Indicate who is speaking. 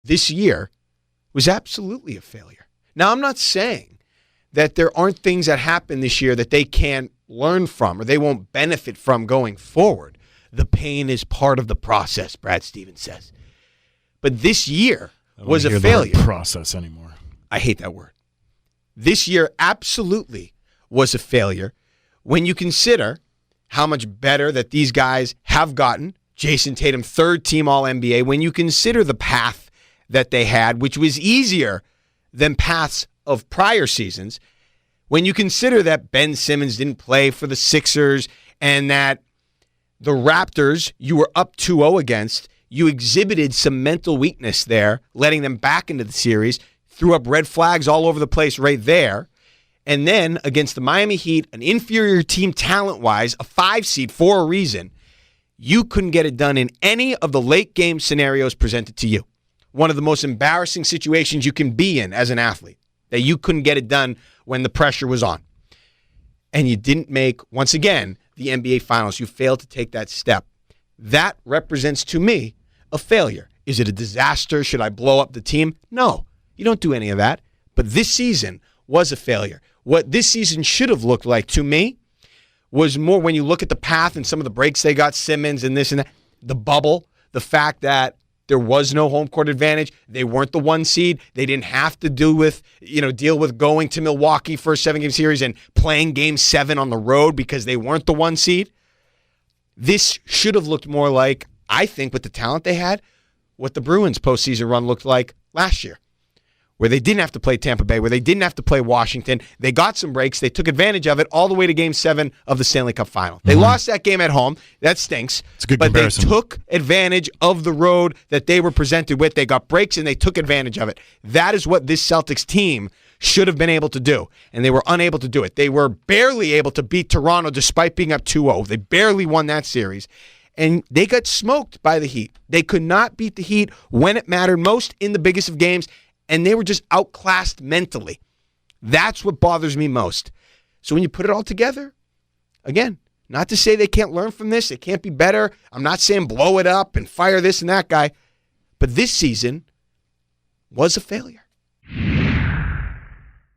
Speaker 1: this year was absolutely a failure. Now, I'm not saying that there aren't things that happen this year that they can't learn from or they won't benefit from going forward. The pain is part of the process, Brad Stevens says. But this year was a failure.
Speaker 2: The word process anymore.
Speaker 1: I hate that word. This year absolutely was a failure when you consider how much better that these guys have gotten. Jason Tatum, third-team All-NBA. When you consider the path that they had, which was easier than paths of prior seasons, when you consider that Ben Simmons didn't play for the Sixers and that the Raptors you were up 2-0 against, you exhibited some mental weakness there, letting them back into the series, threw up red flags all over the place right there. And then against the Miami Heat, an inferior team talent-wise, a 5 seed for a reason, you couldn't get it done in any of the late-game scenarios presented to you. One of the most embarrassing situations you can be in as an athlete, that you couldn't get it done when the pressure was on. And you didn't make, once again, the NBA Finals. You failed to take that step. That represents, to me, a failure. Is it a disaster? Should I blow up the team? No, you don't do any of that. But this season was a failure. What this season should have looked like, to me, was more when you look at the path and some of the breaks they got, Simmons and this and that, the bubble, the fact that there was no home court advantage. They weren't the 1 seed. They didn't have to deal with going to Milwaukee for a 7-game series and playing Game 7 on the road because they weren't the 1 seed. This should have looked more like, I think, with the talent they had, what the Bruins' postseason run looked like last year, where they didn't have to play Tampa Bay, where they didn't have to play Washington. They got some breaks. They took advantage of it all the way to Game 7 of the Stanley Cup Final. They lost that game at home. That stinks.
Speaker 2: It's a good
Speaker 1: but
Speaker 2: comparison.
Speaker 1: They took advantage of the road that they were presented with. They got breaks, and they took advantage of it. That is what this Celtics team should have been able to do, and they were unable to do it. They were barely able to beat Toronto despite being up 2-0. They barely won that series, and they got smoked by the Heat. They could not beat the Heat when it mattered most in the biggest of games, and they were just outclassed mentally. That's what bothers me most. So when you put it all together, again, not to say they can't learn from this, they can't be better. I'm not saying blow it up and fire this and that guy, but this season was a failure.